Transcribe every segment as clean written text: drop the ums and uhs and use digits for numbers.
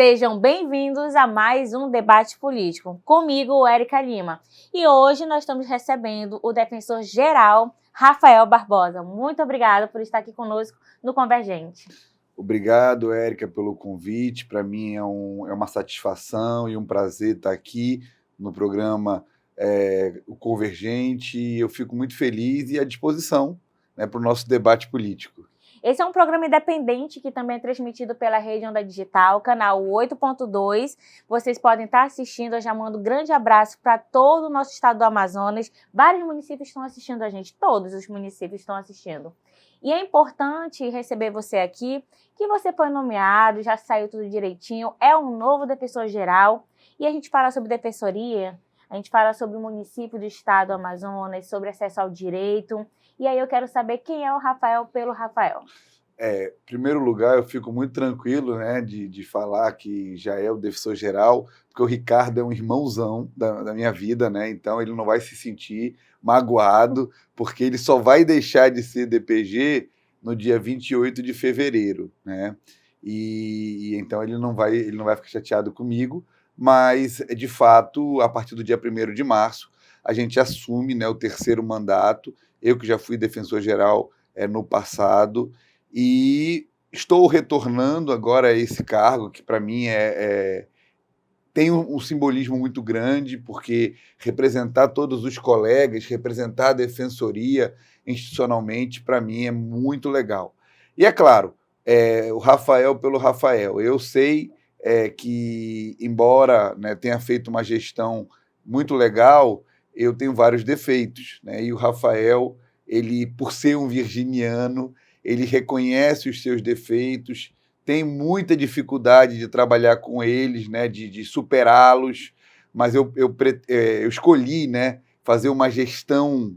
Sejam bem-vindos a mais um debate político, comigo, Érica Lima. E hoje nós estamos recebendo o defensor-geral, Rafael Barbosa. Muito obrigada por estar aqui conosco no Convergente. Obrigado, Érica, pelo convite. Para mim é uma satisfação e um prazer estar aqui no programa O Convergente. Eu fico muito feliz e à disposição, né, para o nosso debate político. Esse é um programa independente que também é transmitido pela Rede Onda Digital, canal 8.2. Vocês podem estar assistindo. Eu já mando um grande abraço para todo o nosso estado do Amazonas. Vários municípios estão assistindo a gente, todos os municípios estão assistindo. E é importante receber você aqui, que você foi nomeado, já saiu tudo direitinho, é um novo defensor-geral. E a gente fala sobre defensoria, a gente fala sobre o município do estado do Amazonas, sobre acesso ao direito. E aí eu quero saber quem é o Rafael pelo Rafael. Em primeiro lugar, eu fico muito tranquilo, né, de falar que já é o defensor-geral, porque o Ricardo é um irmãozão da minha vida, né, então ele não vai se sentir magoado, porque ele só vai deixar de ser DPG no dia 28 de fevereiro, né, e então ele não vai ficar chateado comigo, mas, de fato, a partir do dia 1º de março, a gente assume, né, o terceiro mandato. Eu que já fui defensor-geral no passado, e estou retornando agora a esse cargo, que para mim tem um simbolismo muito grande, porque representar todos os colegas, representar a defensoria institucionalmente, para mim é muito legal. E é claro, o Rafael pelo Rafael. Eu sei que, embora, né, tenha feito uma gestão muito legal, eu tenho vários defeitos, né? E o Rafael, ele, por ser um virginiano, ele reconhece os seus defeitos, tem muita dificuldade de trabalhar com eles, né? de superá-los, mas eu escolhi, né, fazer uma gestão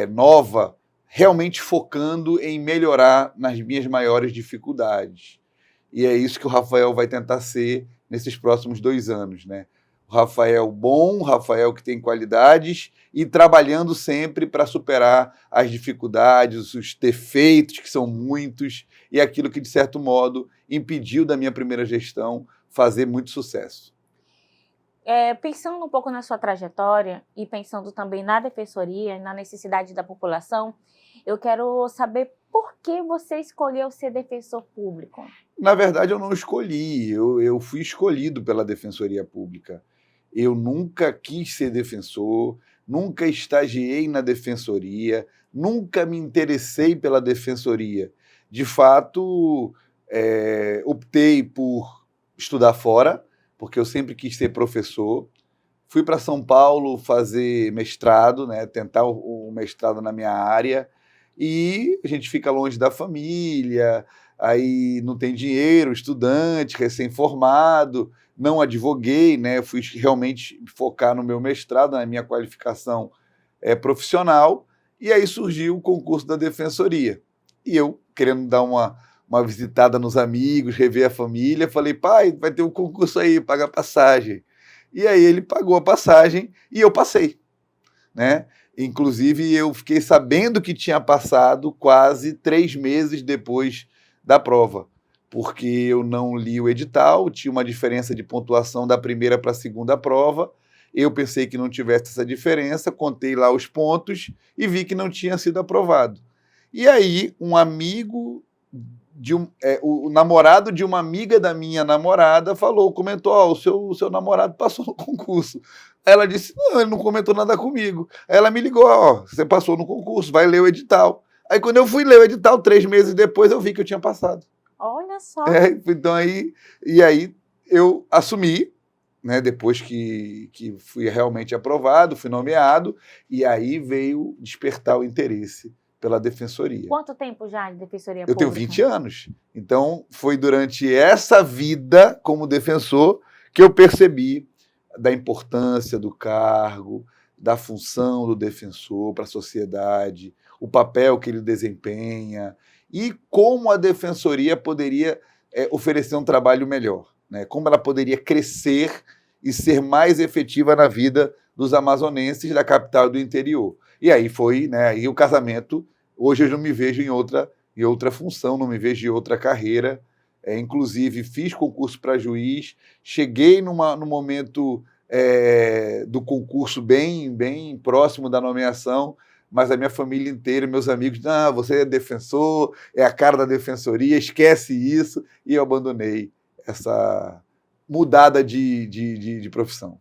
nova, realmente focando em melhorar nas minhas maiores dificuldades. E é isso que o Rafael vai tentar ser nesses próximos 2 anos, né? O Rafael bom, o Rafael que tem qualidades e trabalhando sempre para superar as dificuldades, os defeitos, que são muitos, e aquilo que, de certo modo, impediu da minha primeira gestão fazer muito sucesso. Pensando um pouco na sua trajetória e pensando também na defensoria e na necessidade da população, eu quero saber por que você escolheu ser defensor público. Na verdade, eu não escolhi, eu fui escolhido pela Defensoria Pública. Eu nunca quis ser defensor, nunca estagiei na defensoria, nunca me interessei pela defensoria. De fato, optei por estudar fora, porque eu sempre quis ser professor. Fui para São Paulo fazer mestrado, né, tentar o mestrado na minha área, e a gente fica longe da família, aí não tem dinheiro, estudante, recém-formado, não advoguei, né? Fui realmente focar no meu mestrado, na minha qualificação profissional, e aí surgiu o concurso da Defensoria. E eu, querendo dar uma visitada nos amigos, rever a família, falei, pai, vai ter um concurso aí, paga a passagem. E aí ele pagou a passagem e eu passei, né? Inclusive, eu fiquei sabendo que tinha passado quase 3 meses depois da prova, porque eu não li o edital, tinha uma diferença de pontuação da primeira para a segunda prova, eu pensei que não tivesse essa diferença, contei lá os pontos e vi que não tinha sido aprovado. E aí, um amigo, o namorado de uma amiga da minha namorada comentou, o seu namorado passou no concurso. Aí ela disse, não, ele não comentou nada comigo. Aí ela me ligou, você passou no concurso, vai ler o edital. Aí quando eu fui ler o edital, 3 meses depois, eu vi que eu tinha passado. Olha só. Então aí eu assumi, né, depois que fui realmente aprovado, fui nomeado, e aí veio despertar o interesse pela defensoria. Quanto tempo já de defensoria pública? Eu tenho 20 pública? anos. Então, foi durante essa vida como defensor que eu percebi da importância do cargo, da função do defensor para a sociedade, o papel que ele desempenha e como a defensoria poderia oferecer um trabalho melhor, né? Como ela poderia crescer e ser mais efetiva na vida dos amazonenses da capital e do interior. E aí foi, né, aí o casamento. Hoje eu não me vejo em outra função, não me vejo em outra carreira. inclusive fiz concurso para juiz, cheguei no momento do concurso bem próximo da nomeação, mas a minha família inteira, meus amigos, não, você é defensor, é a cara da defensoria, esquece isso, e eu abandonei essa mudada de profissão.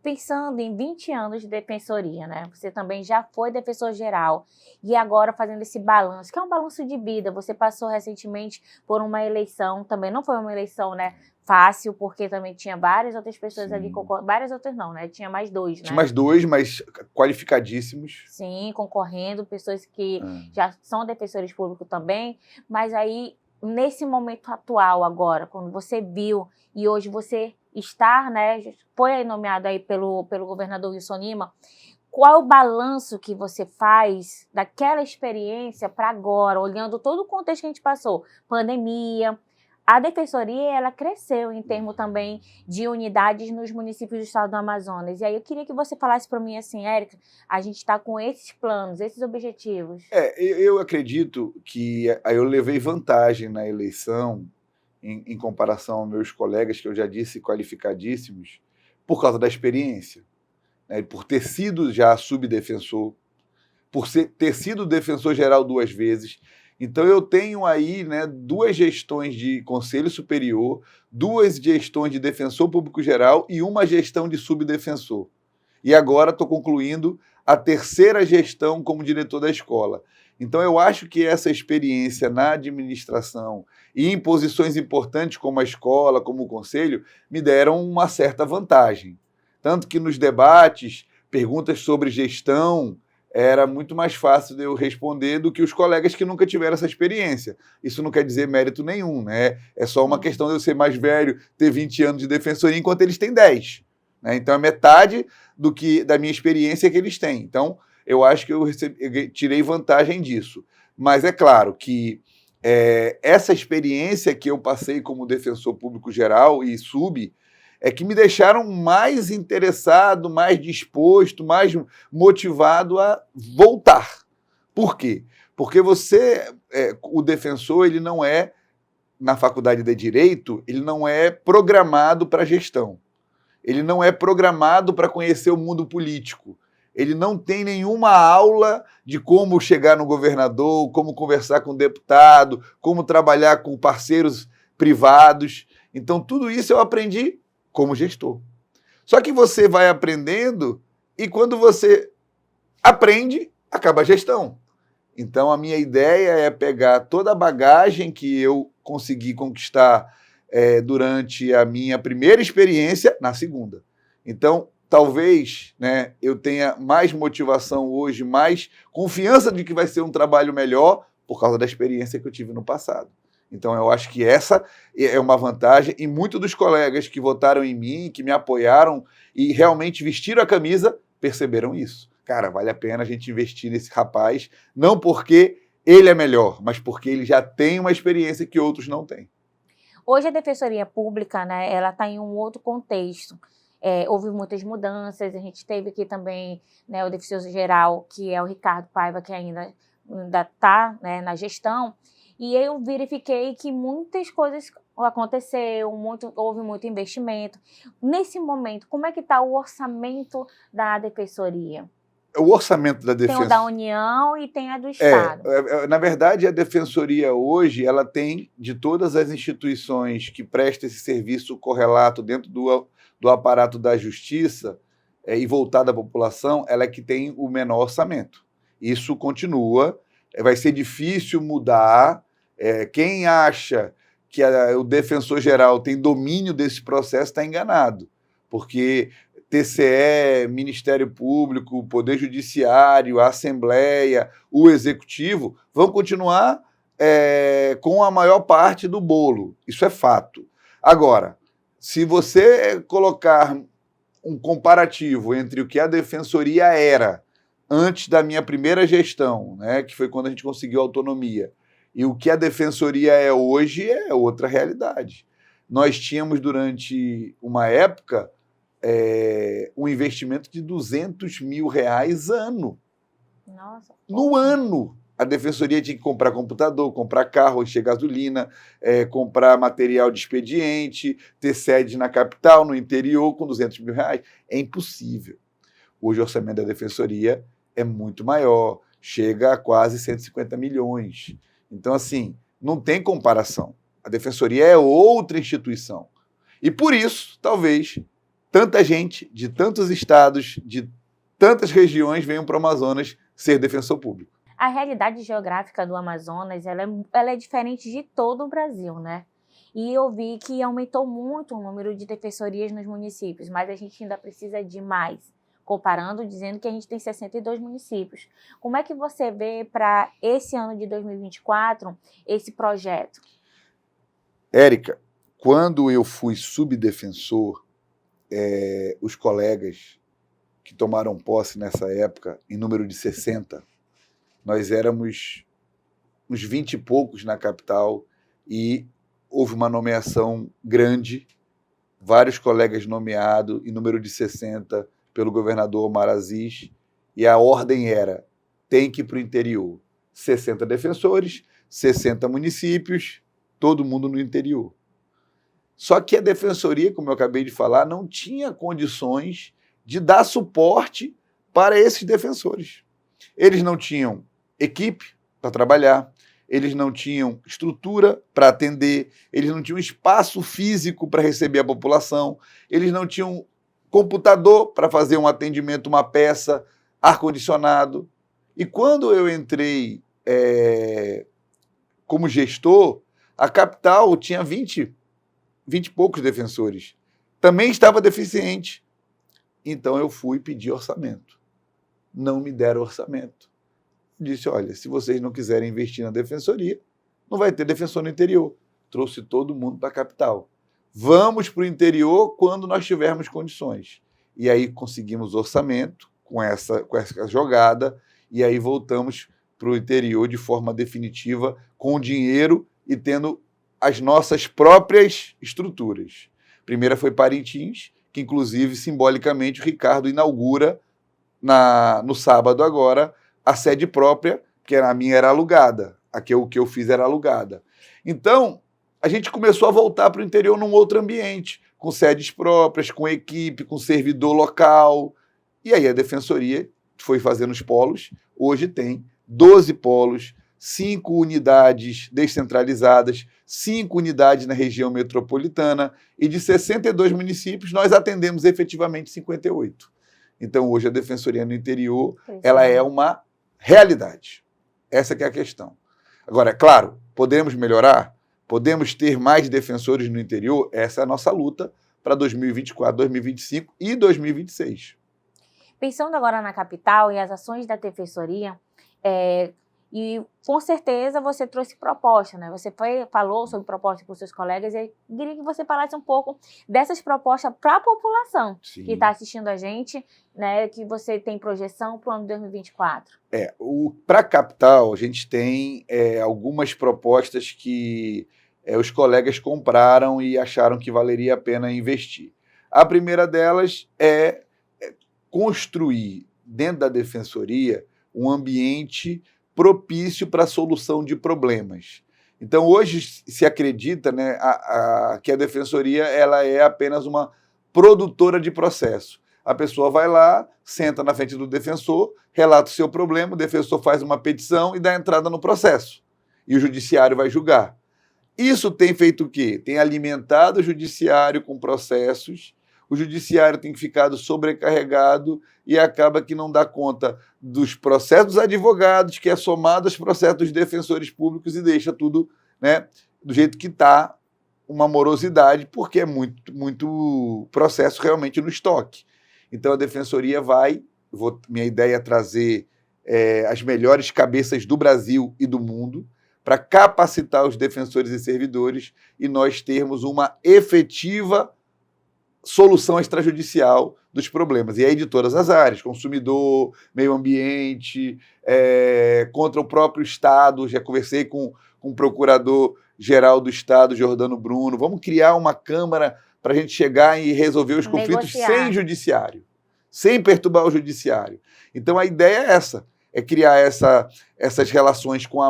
Pensando em 20 anos de defensoria, né? Você também já foi defensor geral e agora fazendo esse balanço, que é um balanço de vida. Você passou recentemente por uma eleição, também não foi uma eleição, né, fácil, porque também tinha várias outras pessoas Sim. ali, várias outras não, né? Tinha mais dois, né? Tinha mais dois, mas qualificadíssimos. Sim, concorrendo, pessoas que já são defensores públicos também, mas aí, nesse momento atual agora, quando você viu e hoje você está, né, foi aí nomeado aí pelo governador Wilson Lima, qual é o balanço que você faz daquela experiência para agora, olhando todo o contexto que a gente passou, pandemia, a defensoria, ela cresceu em termos também de unidades nos municípios do estado do Amazonas. E aí eu queria que você falasse para mim assim, Érica, a gente está com esses planos, esses objetivos. Eu acredito que eu levei vantagem na eleição em comparação aos meus colegas, que eu já disse, qualificadíssimos, por causa da experiência, né? Por ter sido já subdefensor, por ter sido defensor geral 2 vezes. Então eu tenho aí, né, 2 gestões de Conselho Superior, 2 gestões de defensor público geral e uma gestão de subdefensor. E agora estou concluindo a 3ª gestão como diretor da escola. Então eu acho que essa experiência na administração e em posições importantes como a escola, como o conselho, me deram uma certa vantagem. Tanto que nos debates, perguntas sobre gestão, era muito mais fácil de eu responder do que os colegas que nunca tiveram essa experiência. Isso não quer dizer mérito nenhum, né? É só uma questão de eu ser mais velho, ter 20 anos de defensoria, enquanto eles têm 10. Né? Então é metade da minha experiência que eles têm. Então eu acho que eu tirei vantagem disso. Mas é claro que essa experiência que eu passei como defensor público geral e sub, é que me deixaram mais interessado, mais disposto, mais motivado a voltar. Por quê? Porque o defensor, ele não é, na faculdade de Direito, ele não é programado para gestão. Ele não é programado para conhecer o mundo político. Ele não tem nenhuma aula de como chegar no governador, como conversar com o deputado, como trabalhar com parceiros privados. Então, tudo isso eu aprendi como gestor. Só que você vai aprendendo e quando você aprende, acaba a gestão. Então, a minha ideia é pegar toda a bagagem que eu consegui conquistar durante a minha primeira experiência na segunda. Então, talvez, né, eu tenha mais motivação hoje, mais confiança de que vai ser um trabalho melhor por causa da experiência que eu tive no passado. Então, eu acho que essa é uma vantagem e muitos dos colegas que votaram em mim, que me apoiaram e realmente vestiram a camisa, perceberam isso. Cara, vale a pena a gente investir nesse rapaz, não porque ele é melhor, mas porque ele já tem uma experiência que outros não têm. Hoje a Defensoria Pública, né, ela está em um outro contexto. Houve muitas mudanças, a gente teve aqui também, né, o defensor geral, que é o Ricardo Paiva, que ainda está, né, na gestão, e eu verifiquei que muitas coisas aconteceram, houve muito investimento. Nesse momento, como é que está o orçamento da Defensoria? O orçamento da Defensoria... Tem o da União e tem a do Estado. Na verdade, a Defensoria hoje, ela tem, de todas as instituições que prestam esse serviço correlato dentro do aparato da Justiça e voltada à população, ela é que tem o menor orçamento. Isso continua, vai ser difícil mudar. Quem acha que o defensor geral tem domínio desse processo está enganado, porque TCE, Ministério Público, Poder Judiciário, a Assembleia, o Executivo vão continuar com a maior parte do bolo. Isso é fato. Agora, se você colocar um comparativo entre o que a Defensoria era antes da minha primeira gestão, né, que foi quando a gente conseguiu autonomia, e o que a Defensoria é hoje, é outra realidade. Nós tínhamos, durante uma época, um investimento de R$200 mil ano. Nossa. No ano. a defensoria tinha que comprar computador, comprar carro, encher gasolina, comprar material de expediente, ter sede na capital, no interior, com R$200 mil. É impossível. Hoje o orçamento da defensoria é muito maior, chega a quase 150 milhões. Então, assim, não tem comparação. A defensoria é outra instituição. E por isso, talvez, tanta gente de tantos estados, de tantas regiões venham para o Amazonas ser defensor público. A realidade geográfica do Amazonas, ela é diferente de todo o Brasil, né? E eu vi que aumentou muito o número de defensorias nos municípios, mas a gente ainda precisa de mais, comparando, dizendo que a gente tem 62 municípios. Como é que você vê para esse ano de 2024 esse projeto? Érica, quando eu fui subdefensor, os colegas que tomaram posse nessa época, em número de 60, nós éramos uns 20 e poucos na capital e houve uma nomeação grande, vários colegas nomeados, em número de 60, pelo governador Omar Aziz, e a ordem era, tem que ir para o interior. 60 defensores, 60 municípios, todo mundo no interior. Só que a defensoria, como eu acabei de falar, não tinha condições de dar suporte para esses defensores. Eles não tinham equipe para trabalhar, eles não tinham estrutura para atender, eles não tinham espaço físico para receber a população, eles não tinham computador para fazer um atendimento, uma peça, ar-condicionado. E quando eu entrei como gestor, a capital tinha 20 e poucos defensores. Também estava deficiente. Então eu fui pedir orçamento. Não me deram orçamento. Disse, olha, se vocês não quiserem investir na defensoria, não vai ter defensor no interior. Trouxe todo mundo para a capital. Vamos para o interior quando nós tivermos condições. E aí conseguimos orçamento com essa jogada, e aí voltamos para o interior de forma definitiva, com dinheiro e tendo as nossas próprias estruturas. A primeira foi Parintins, que inclusive, simbolicamente, o Ricardo inaugura no sábado agora a sede própria, porque a minha era alugada, o que eu fiz era alugada. Então, a gente começou a voltar para o interior num outro ambiente, com sedes próprias, com equipe, com servidor local. E aí a defensoria foi fazendo os polos, hoje tem 12 polos, 5 unidades descentralizadas, 5 unidades na região metropolitana, e de 62 municípios, nós atendemos efetivamente 58. Então, hoje, a defensoria no interior, ela é uma realidade. Essa que é a questão. Agora, é claro, podemos melhorar? Podemos ter mais defensores no interior? Essa é a nossa luta para 2024, 2025 e 2026. Pensando agora na capital e as ações da defensoria, e com certeza você trouxe proposta, né? Você falou sobre proposta com seus colegas, e eu queria que você falasse um pouco dessas propostas para a população. Sim. Que está assistindo a gente, né? Que você tem projeção para o ano de 2024. Para a capital, a gente tem algumas propostas que os colegas compraram e acharam que valeria a pena investir. A primeira delas é construir dentro da defensoria um ambiente propício para a solução de problemas. Então, hoje se acredita, né, que a defensoria ela é apenas uma produtora de processo. A pessoa vai lá, senta na frente do defensor, relata o seu problema, o defensor faz uma petição e dá entrada no processo. E o judiciário vai julgar. Isso tem feito o quê? Tem alimentado o judiciário com processos, o judiciário tem ficado sobrecarregado e acaba que não dá conta dos processos dos advogados, que é somado aos processos dos defensores públicos e deixa tudo, né, do jeito que está, uma morosidade, porque é muito processo realmente no estoque. Então a defensoria minha ideia é trazer as melhores cabeças do Brasil e do mundo para capacitar os defensores e servidores e nós termos uma efetiva solução extrajudicial dos problemas. E aí de todas as áreas, consumidor, meio ambiente, contra o próprio Estado. Já conversei com o procurador-geral do Estado, Jordano Bruno. Vamos criar uma Câmara para a gente chegar e resolver os conflitos sem judiciário, sem perturbar o judiciário. Então a ideia é essa, criar essas relações com a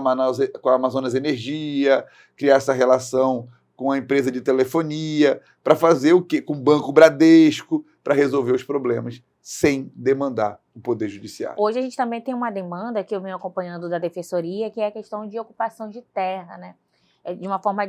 Amazonas Energia, criar essa relação com a empresa de telefonia, para fazer o quê? Com o Banco Bradesco, para resolver os problemas sem demandar o Poder Judiciário. Hoje a gente também tem uma demanda que eu venho acompanhando da Defensoria, que é a questão de ocupação de terra, né? De uma forma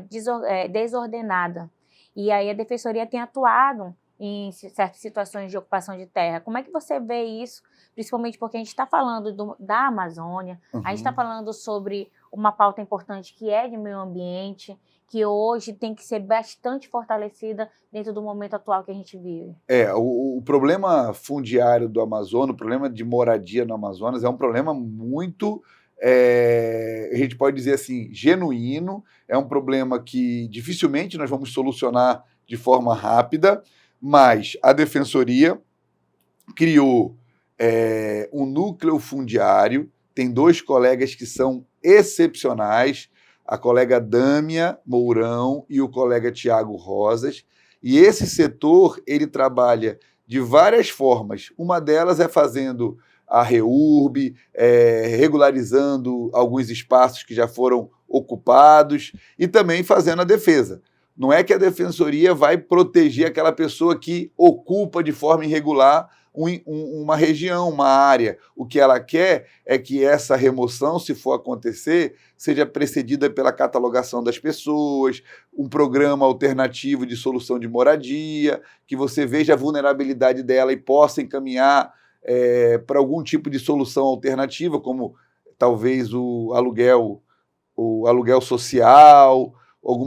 desordenada. E aí a Defensoria tem atuado em certas situações de ocupação de terra. Como é que você vê isso? Principalmente porque a gente está falando da Amazônia, a gente está falando sobre uma pauta importante que é de meio ambiente, que hoje tem que ser bastante fortalecida dentro do momento atual que a gente vive. O problema fundiário do Amazonas, o problema de moradia no Amazonas é um problema muito, a gente pode dizer assim, genuíno, é um problema que dificilmente nós vamos solucionar de forma rápida, mas a Defensoria criou um núcleo fundiário, tem 2 colegas que são excepcionais, a colega Dâmia Mourão e o colega Tiago Rosas, e esse setor ele trabalha de várias formas. Uma delas é fazendo a REURB, regularizando alguns espaços que já foram ocupados e também fazendo a defesa. Não é que a Defensoria vai proteger aquela pessoa que ocupa de forma irregular uma região, uma área. O que ela quer é que essa remoção, se for acontecer, seja precedida pela catalogação das pessoas, um programa alternativo de solução de moradia, que você veja a vulnerabilidade dela e possa encaminhar para algum tipo de solução alternativa, como talvez o aluguel social, algum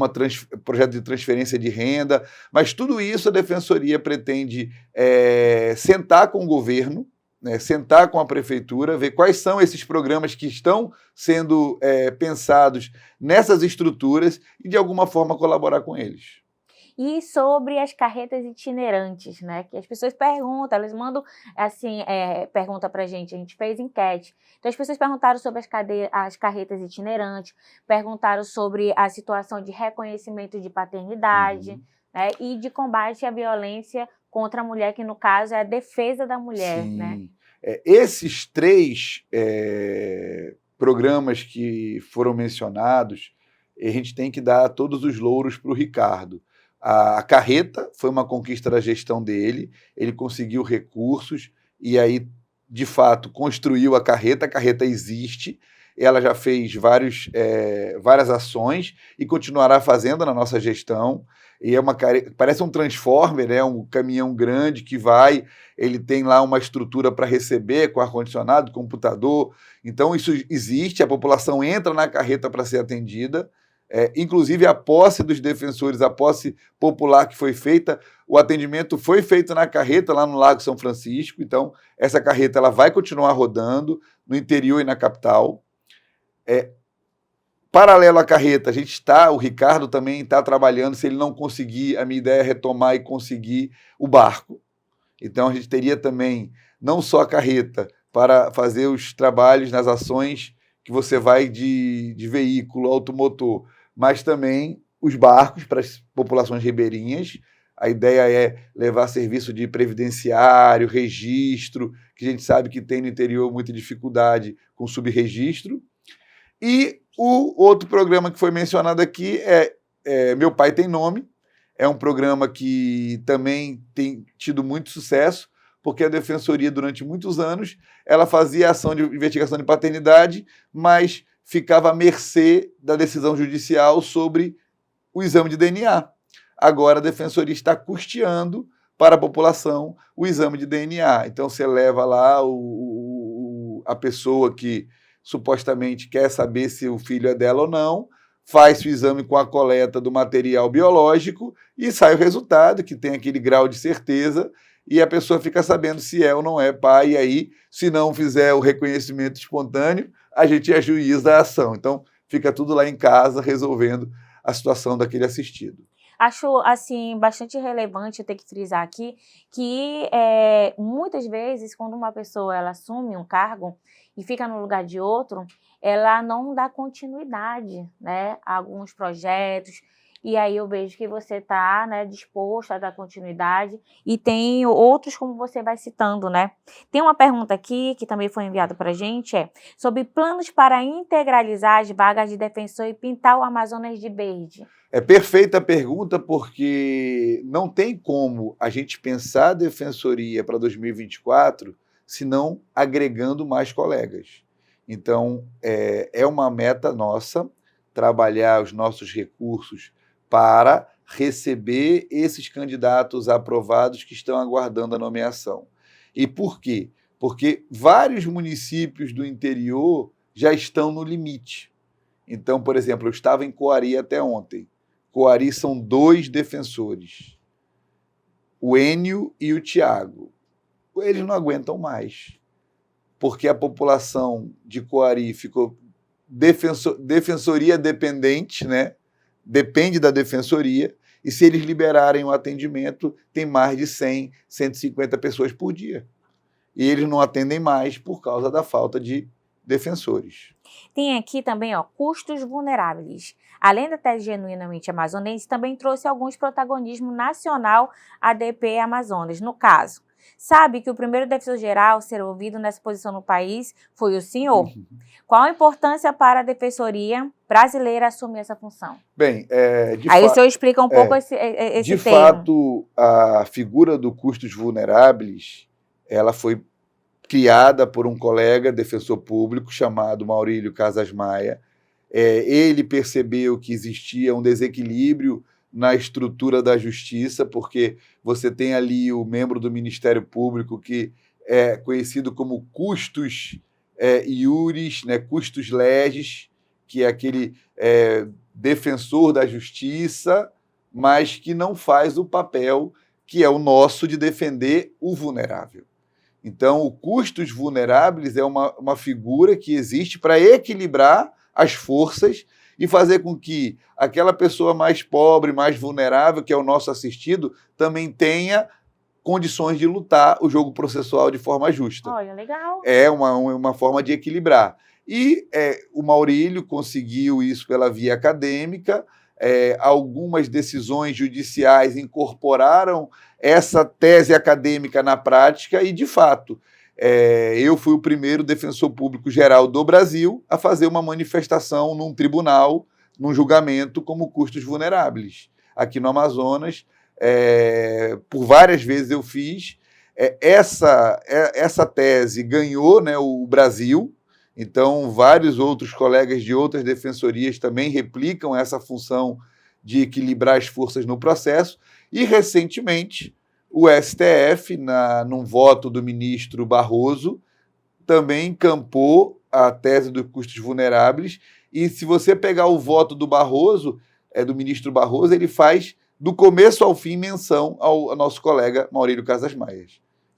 projeto de transferência de renda, mas tudo isso a Defensoria pretende sentar com o governo, né, sentar com a prefeitura, ver quais são esses programas que estão sendo pensados nessas estruturas e, de alguma forma, colaborar com eles. E sobre as carretas itinerantes, né? Que as pessoas perguntam, elas mandam assim, pergunta pra gente, a gente fez enquete. Então as pessoas perguntaram sobre as carretas itinerantes, perguntaram sobre a situação de reconhecimento de paternidade, né? E de combate à violência contra a mulher, que no caso é a defesa da mulher. Sim. Né? Esses 3 programas que foram mencionados, a gente tem que dar todos os louros para o Ricardo. A carreta foi uma conquista da gestão dele, ele conseguiu recursos e aí, de fato, construiu a carreta existe, ela já fez várias ações e continuará fazendo na nossa gestão. E parece um transformer, um caminhão grande que ele tem lá uma estrutura para receber com ar-condicionado, computador, então isso existe, a população entra na carreta para ser atendida. Inclusive a posse dos defensores, a posse popular que foi feita, o atendimento foi feito na carreta lá no Lago São Francisco, então essa carreta ela vai continuar rodando no interior e na capital. Paralelo à carreta, o Ricardo também está trabalhando, se ele não conseguir, a minha ideia é retomar e conseguir o barco. Então a gente teria também não só a carreta para fazer os trabalhos nas ações que você vai de veículo automotor, mas também os barcos para as populações ribeirinhas. A ideia é levar serviço de previdenciário, registro, que a gente sabe que tem no interior muita dificuldade com subregistro. E o outro programa que foi mencionado aqui Meu Pai Tem Nome. É um programa que também tem tido muito sucesso, porque a Defensoria, durante muitos anos, ela fazia ação de investigação de paternidade, mas ficava à mercê da decisão judicial sobre o exame de DNA. Agora a Defensoria está custeando para a população o exame de DNA. Então você leva lá a pessoa que supostamente quer saber se o filho é dela ou não, faz o exame com a coleta do material biológico e sai o resultado, que tem aquele grau de certeza, e a pessoa fica sabendo se é ou não é pai, e aí, se não fizer o reconhecimento espontâneo, a gente ajuiza a ação. Então, fica tudo lá em casa, resolvendo a situação daquele assistido. Acho, assim, bastante relevante eu ter que frisar aqui que muitas vezes, quando uma pessoa ela assume um cargo e fica no lugar de outro, ela não dá continuidade, né, a alguns projetos. E aí eu vejo que você está, né, disposto a dar continuidade e tem outros como você vai citando, né? Tem uma pergunta aqui que também foi enviada para a gente, sobre planos para integralizar as vagas de defensor e pintar o Amazonas de verde. É perfeita a pergunta, porque não tem como a gente pensar a defensoria para 2024 se não agregando mais colegas. Então, é uma meta nossa trabalhar os nossos recursos para receber esses candidatos aprovados que estão aguardando a nomeação. E por quê? Porque vários municípios do interior já estão no limite. Então, por exemplo, eu estava em Coari até ontem. Coari são 2 defensores, o Enio e o Tiago. Eles não aguentam mais, porque a população de Coari ficou defensoria dependente, né? Depende da defensoria, e se eles liberarem o atendimento, tem mais de 100, 150 pessoas por dia. E eles não atendem mais por causa da falta de defensores. Tem aqui também, custos vulneráveis. Além da tese genuinamente amazonense, também trouxe alguns protagonismo nacional à DP Amazonas. No caso, sabe que o primeiro defensor geral a ser ouvido nessa posição no país foi o senhor. Qual a importância para a defensoria brasileira assumir essa função? Bem, aí o senhor explica um pouco esse de termo. fato, a figura do custos vulneráveis, ela foi criada por um colega defensor público chamado Maurílio Casas Maia. Ele percebeu que existia um desequilíbrio na estrutura da justiça, porque você tem ali o membro do Ministério Público que é conhecido como custos iuris, né, custos legis, que é aquele defensor da justiça, mas que não faz o papel que é o nosso de defender o vulnerável. Então, o custos vulneráveis é uma figura que existe para equilibrar as forças e fazer com que aquela pessoa mais pobre, mais vulnerável, que é o nosso assistido, também tenha condições de lutar o jogo processual de forma justa. Olha, legal. É uma forma de equilibrar. E o Maurílio conseguiu isso pela via acadêmica. Algumas decisões judiciais incorporaram essa tese acadêmica na prática e, de fato, eu fui o primeiro defensor público geral do Brasil a fazer uma manifestação num tribunal, num julgamento como custos vulneráveis. Aqui no Amazonas, por várias vezes eu fiz. Essa tese ganhou, né, o Brasil. Então, vários outros colegas de outras defensorias também replicam essa função de equilibrar as forças no processo. E, recentemente, o STF, num voto do ministro Barroso, também encampou a tese dos custos vulneráveis. E, se você pegar o voto do Barroso, do ministro Barroso, ele faz, do começo ao fim, menção ao nosso colega Maurílio Casas Maia.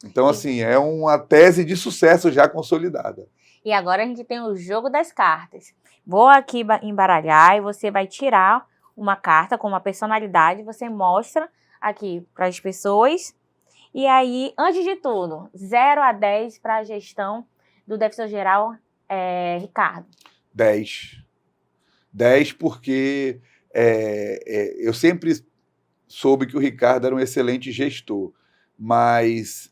Então, assim, é uma tese de sucesso já consolidada. E agora a gente tem o jogo das cartas. Vou aqui embaralhar e você vai tirar uma carta com uma personalidade, você mostra aqui para as pessoas. E aí, antes de tudo, 0 a 10 para a gestão do defensor geral, Ricardo. 10. 10 porque eu sempre soube que o Ricardo era um excelente gestor, mas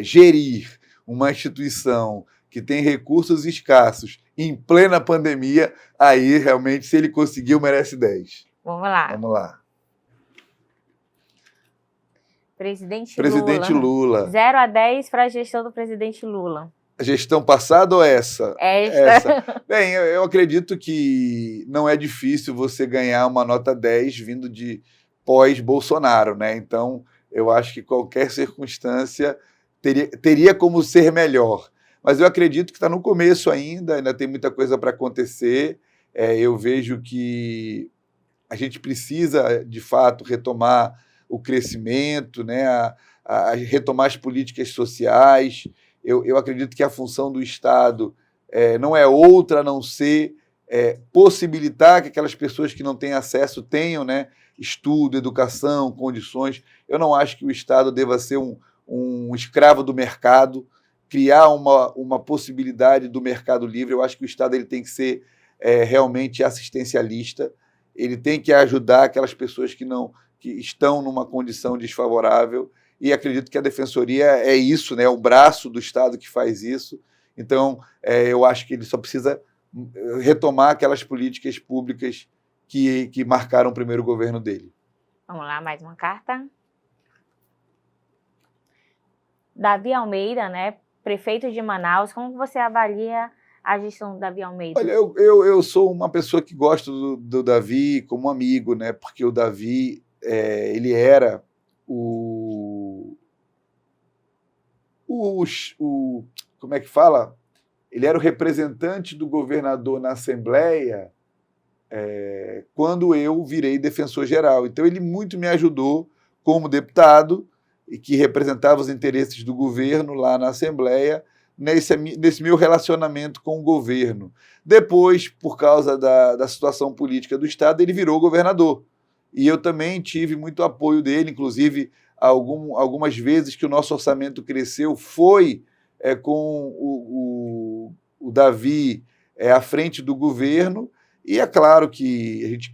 gerir uma instituição que tem recursos escassos em plena pandemia, aí realmente, se ele conseguiu, merece 10. Vamos lá. Vamos lá. Presidente Lula. 0 a 10 para a gestão do presidente Lula. A gestão passada ou essa? Essa. Bem, eu acredito que não é difícil você ganhar uma nota 10 vindo de pós-Bolsonaro, né? Então, eu acho que qualquer circunstância teria como ser melhor. Mas eu acredito que está no começo ainda tem muita coisa para acontecer. Eu vejo que a gente precisa, de fato, retomar o crescimento, né? Retomar as políticas sociais. Eu acredito que a função do Estado não é outra a não ser possibilitar que aquelas pessoas que não têm acesso tenham, né, estudo, educação, condições. Eu não acho que o Estado deva ser um escravo do mercado, criar uma possibilidade do mercado livre. Eu acho que o Estado ele tem que ser realmente assistencialista. ele tem que ajudar aquelas pessoas que estão numa condição desfavorável, e acredito que a Defensoria é isso, né? É o braço do Estado que faz isso. Então, eu acho que ele só precisa retomar aquelas políticas públicas que marcaram o primeiro governo dele. Vamos lá, mais uma carta. Davi Almeida, né? Prefeito de Manaus, como você avalia a gestão do Davi Almeida? Olha, eu sou uma pessoa que gosto do Davi como amigo, né? Porque o Davi, ele era como é que fala? Ele era o representante do governador na Assembleia quando eu virei defensor-geral. Então, ele muito me ajudou como deputado e que representava os interesses do governo lá na Assembleia, nesse meu relacionamento com o governo. Depois, por causa da situação política do Estado, ele virou governador. E eu também tive muito apoio dele, inclusive algumas vezes que o nosso orçamento cresceu foi com o Davi à frente do governo. E é claro que a gente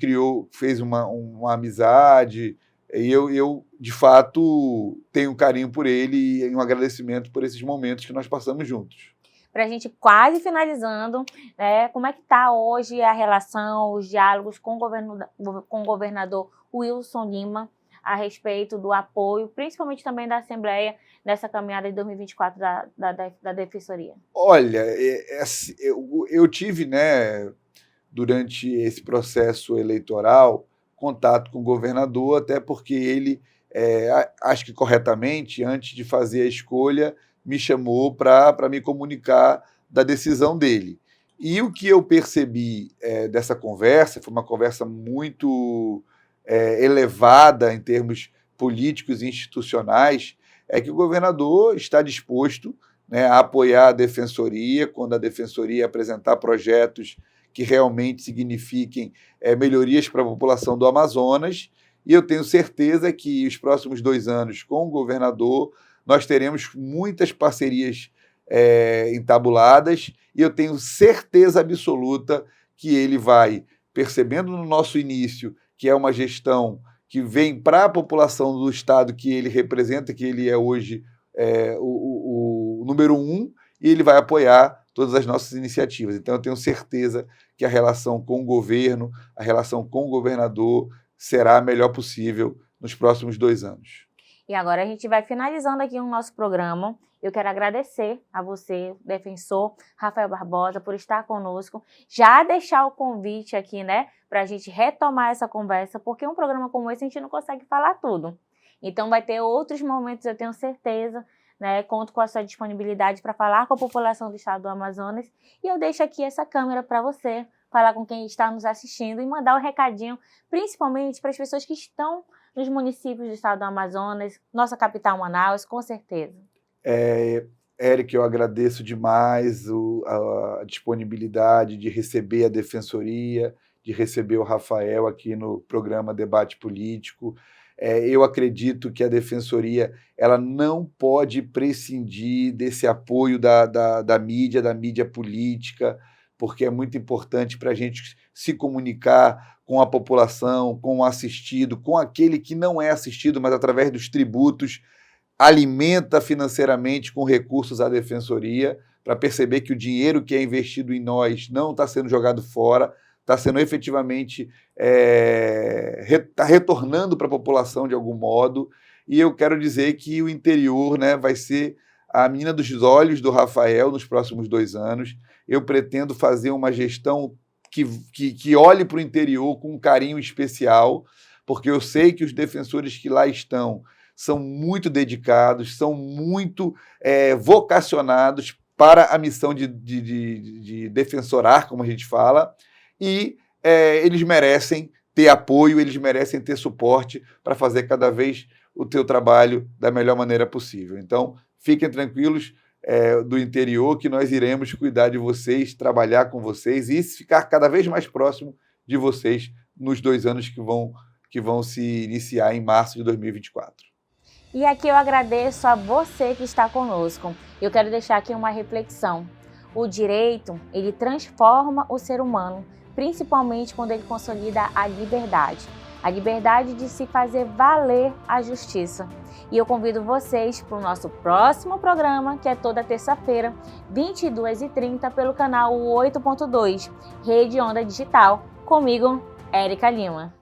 fez uma amizade, e eu, de fato, tenho um carinho por ele e um agradecimento por esses momentos que nós passamos juntos. Para a gente quase finalizando, né, como é que está hoje a relação, os diálogos com o governador Wilson Lima a respeito do apoio, principalmente também da Assembleia, nessa caminhada de 2024 da Defensoria? Olha, eu tive, né, durante esse processo eleitoral, contato com o governador, até porque ele, acho que corretamente, antes de fazer a escolha, me chamou para me comunicar da decisão dele. E o que eu percebi dessa conversa, foi uma conversa muito elevada em termos políticos e institucionais, é que o governador está disposto, né, a apoiar a Defensoria, quando a Defensoria apresentar projetos que realmente signifiquem melhorias para a população do Amazonas, e eu tenho certeza que os próximos 2 anos com o governador nós teremos muitas parcerias entabuladas, e eu tenho certeza absoluta que ele vai, percebendo no nosso início que é uma gestão que vem para a população do Estado que ele representa, que ele é hoje o número 1, e ele vai apoiar todas as nossas iniciativas. Então, eu tenho certeza que a relação com o governo, a relação com o governador será a melhor possível nos próximos 2 anos. E agora a gente vai finalizando aqui o nosso programa. Eu quero agradecer a você, defensor Rafael Barbosa, por estar conosco. Já deixar o convite aqui, né, para a gente retomar essa conversa, porque um programa como esse a gente não consegue falar tudo. Então vai ter outros momentos, eu tenho certeza, né, conto com a sua disponibilidade para falar com a população do estado do Amazonas. E eu deixo aqui essa câmera para você falar com quem está nos assistindo e mandar um recadinho, principalmente para as pessoas que estão nos municípios do estado do Amazonas, nossa capital Manaus, com certeza. Eric, eu agradeço demais a disponibilidade de receber a Defensoria, de receber o Rafael aqui no programa Debate Político. Eu acredito que a Defensoria ela não pode prescindir desse apoio da mídia política, porque é muito importante para a gente se comunicar com a população, com o assistido, com aquele que não é assistido, mas através dos tributos, alimenta financeiramente com recursos a Defensoria, para perceber que o dinheiro que é investido em nós não está sendo jogado fora, está sendo efetivamente retornando para a população de algum modo. E eu quero dizer que o interior, né, vai ser a menina dos olhos do Rafael nos próximos 2 anos. Eu pretendo fazer uma gestão que olhe para o interior com um carinho especial, porque eu sei que os defensores que lá estão são muito dedicados, são muito vocacionados para a missão de defensorar, como a gente fala, e eles merecem ter apoio, eles merecem ter suporte para fazer cada vez o teu trabalho da melhor maneira possível. Então, fiquem tranquilos do interior, que nós iremos cuidar de vocês, trabalhar com vocês e ficar cada vez mais próximo de vocês nos 2 anos que vão se iniciar em março de 2024. E aqui eu agradeço a você que está conosco. Eu quero deixar aqui uma reflexão. O direito, ele transforma o ser humano, principalmente quando ele consolida a liberdade de se fazer valer a justiça. E eu convido vocês para o nosso próximo programa, que é toda terça-feira, 22h30, pelo canal 8.2, Rede Onda Digital, comigo, Érica Lima.